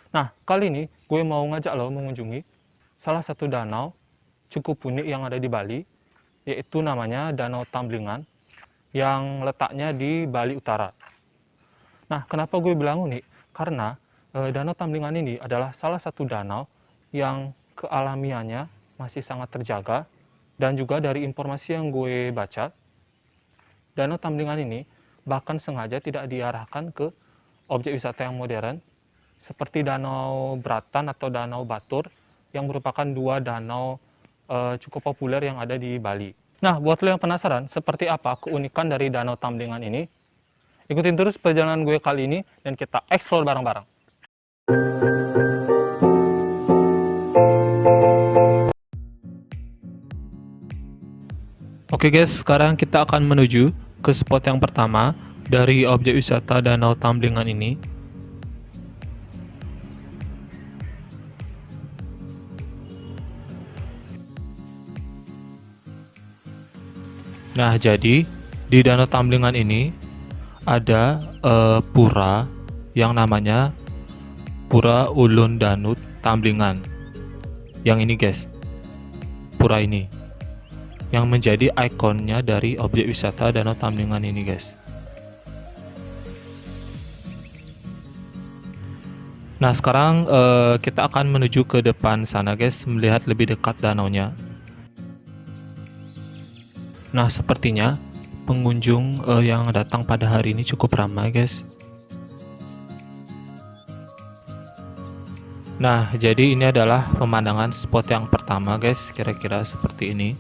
Nah, kali ini gue mau ngajak lo mengunjungi salah satu danau cukup unik yang ada di Bali, yaitu namanya Danau Tamblingan yang letaknya di Bali Utara. Nah, kenapa gue bilang unik? Karena Danau Tamblingan ini adalah salah satu danau yang kealamiannya masih sangat terjaga, dan juga dari informasi yang gue baca, Danau Tamblingan ini bahkan sengaja tidak diarahkan ke objek wisata yang modern seperti Danau Bratan atau Danau Batur yang merupakan dua danau cukup populer yang ada di Bali. Nah, buat lo yang penasaran seperti apa keunikan dari Danau Tamblingan ini, ikutin terus perjalanan gue kali ini dan kita explore bareng-bareng. Oke guys, sekarang kita akan menuju ke spot yang pertama dari objek wisata Danau Tamblingan ini. Nah, jadi di Danau Tamblingan ini ada pura yang namanya Pura Ulun Danut Tamblingan. Yang ini guys, pura ini yang menjadi ikonnya dari objek wisata Danau Tamblingan ini guys. Nah, sekarang kita akan menuju ke depan sana guys, melihat lebih dekat danaunya. Nah, sepertinya pengunjung yang datang pada hari ini cukup ramai guys. Nah, jadi ini adalah pemandangan spot yang pertama guys, kira-kira seperti ini.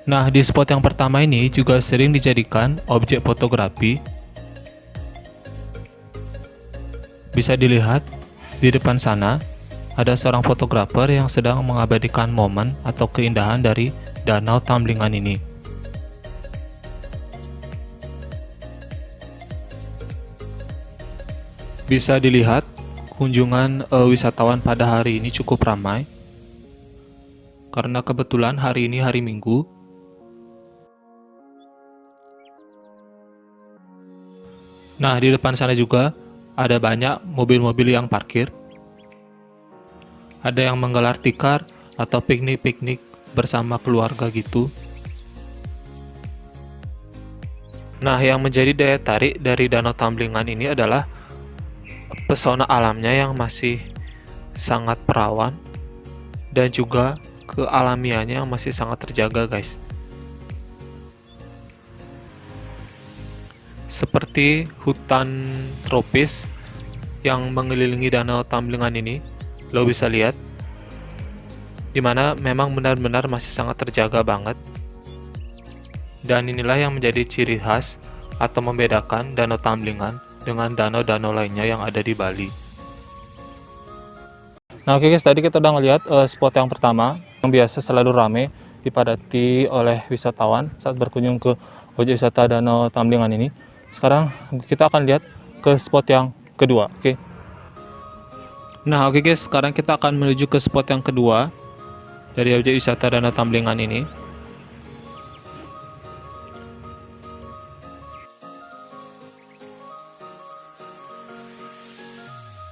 Nah, di spot yang pertama ini juga sering dijadikan objek fotografi. Bisa dilihat di depan sana, ada seorang fotografer yang sedang mengabadikan momen atau keindahan dari Danau Tamblingan ini. Bisa dilihat, kunjungan wisatawan pada hari ini cukup ramai. Karena kebetulan hari ini hari Minggu. Nah, di depan sana juga ada banyak mobil-mobil yang parkir. Ada yang menggelar tikar atau piknik-piknik bersama keluarga gitu. Nah, yang menjadi daya tarik dari Danau Tamblingan ini adalah pesona alamnya yang masih sangat perawan dan juga kealamiannya yang masih sangat terjaga guys. Seperti hutan tropis yang mengelilingi Danau Tamblingan ini, lo bisa lihat, dimana memang benar-benar masih sangat terjaga banget. Dan inilah yang menjadi ciri khas atau membedakan Danau Tamblingan dengan danau-danau lainnya yang ada di Bali. Nah oke guys, tadi kita udah ngeliat spot yang pertama yang biasa selalu rame dipadati oleh wisatawan saat berkunjung ke objek wisata Danau Tamblingan ini. Sekarang kita akan lihat ke spot yang kedua, oke? Nah, oke guys, sekarang kita akan menuju ke spot yang kedua dari objek wisata Danau Tamblingan ini.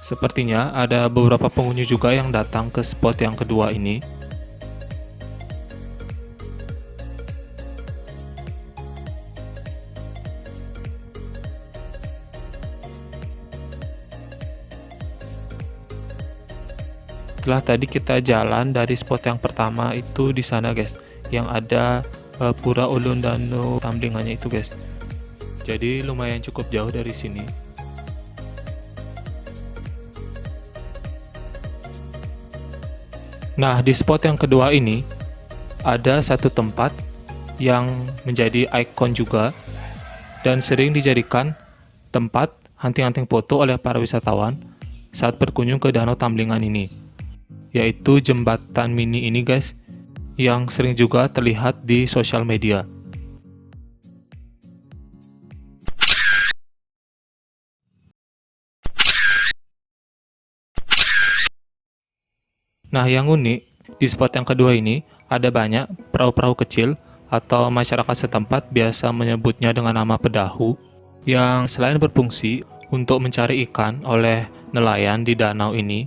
Sepertinya ada beberapa pengunjung juga yang datang ke spot yang kedua ini. Setelah tadi kita jalan dari spot yang pertama itu di sana guys, yang ada Pura Ulun Danau Tamblingannya itu guys. Jadi lumayan cukup jauh dari sini. Nah, di spot yang kedua ini ada satu tempat yang menjadi ikon juga dan sering dijadikan tempat hunting-hunting foto oleh para wisatawan saat berkunjung ke Danau Tamblingan ini, yaitu jembatan mini ini guys, yang sering juga terlihat di sosial media. Nah, yang unik di spot yang kedua ini ada banyak perahu-perahu kecil atau masyarakat setempat biasa menyebutnya dengan nama pedahu yang selain berfungsi untuk mencari ikan oleh nelayan di danau ini,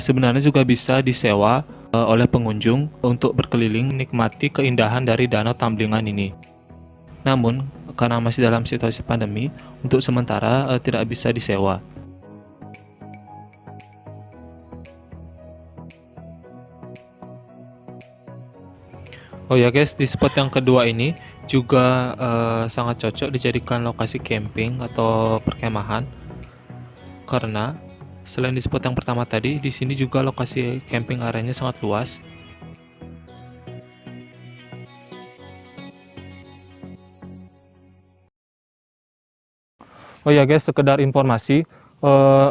sebenarnya juga bisa disewa oleh pengunjung untuk berkeliling menikmati keindahan dari Danau Tamblingan ini. Namun, karena masih dalam situasi pandemi, untuk sementara tidak bisa disewa. Oh ya guys, di spot yang kedua ini juga sangat cocok dijadikan lokasi camping atau perkemahan karena selain di spot yang pertama tadi, di sini juga lokasi camping areanya sangat luas. Oh ya guys, sekedar informasi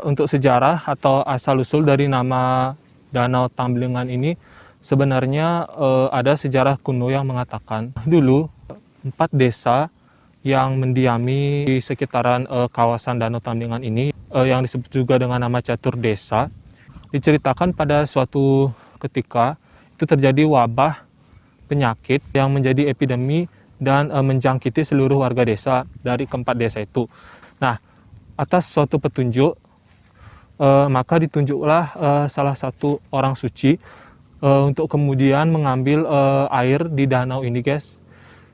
untuk sejarah atau asal-usul dari nama Danau Tamblingan ini sebenarnya ada sejarah kuno yang mengatakan dulu 4 desa yang mendiami di sekitaran kawasan Danau Tamblingan ini yang disebut juga dengan nama Catur Desa, diceritakan pada suatu ketika itu terjadi wabah penyakit yang menjadi epidemi dan menjangkiti seluruh warga desa dari keempat desa itu. Nah, atas suatu petunjuk, maka ditunjuklah salah satu orang suci untuk kemudian mengambil air di danau ini, guys.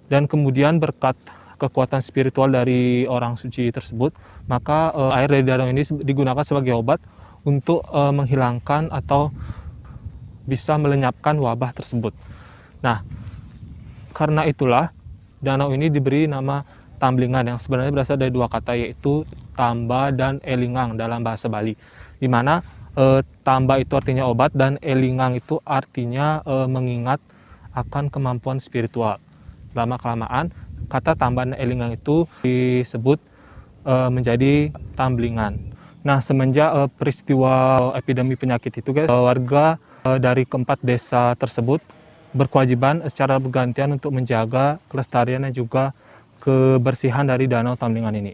Dan kemudian berkat kekuatan spiritual dari orang suci tersebut, maka air dari danau ini digunakan sebagai obat untuk menghilangkan atau bisa melenyapkan wabah tersebut. Nah, karena itulah danau ini diberi nama Tamblingan yang sebenarnya berasal dari dua kata, yaitu tamba dan elingang dalam bahasa Bali, di mana tamba itu artinya obat dan elingang itu artinya mengingat akan kemampuan spiritual. Lama-kelamaan kata tamba dan elingang itu disebut menjadi Tamblingan. Nah, semenjak peristiwa epidemi penyakit itu, guys, warga dari keempat desa tersebut berkewajiban secara bergantian untuk menjaga kelestarian dan juga kebersihan dari Danau Tamblingan ini.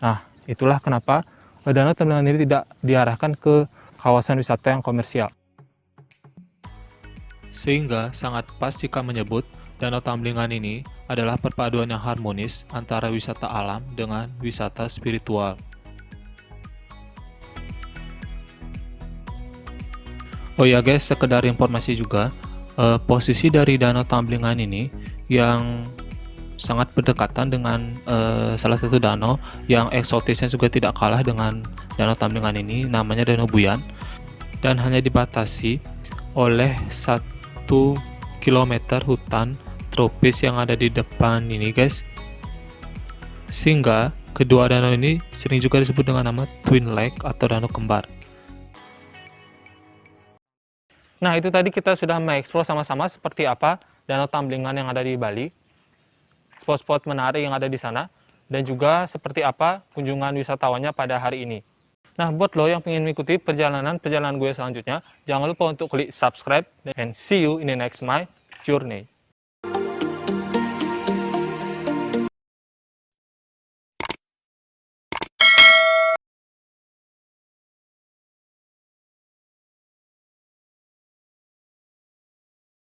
Nah, itulah kenapa Danau Tamblingan ini tidak diarahkan ke kawasan wisata yang komersial. Sehingga sangat pas jika menyebut Danau Tamblingan ini adalah perpaduan yang harmonis antara wisata alam dengan wisata spiritual. Oh ya guys, sekedar informasi juga, posisi dari Danau Tamblingan ini yang sangat berdekatan dengan salah satu danau yang eksotisnya juga tidak kalah dengan Danau Tamblingan ini, namanya Danau Buyan, dan hanya dibatasi oleh 1 kilometer hutan tropis yang ada di depan ini, guys. Sehingga kedua danau ini sering juga disebut dengan nama Twin Lake atau danau kembar. Nah, itu tadi kita sudah mengeksplor sama-sama seperti apa Danau Tamblingan yang ada di Bali, spot-spot menarik yang ada di sana, dan juga seperti apa kunjungan wisatawannya pada hari ini. Nah, buat lo yang ingin mengikuti perjalanan gue selanjutnya, jangan lupa untuk klik subscribe, and see you in the next my journey.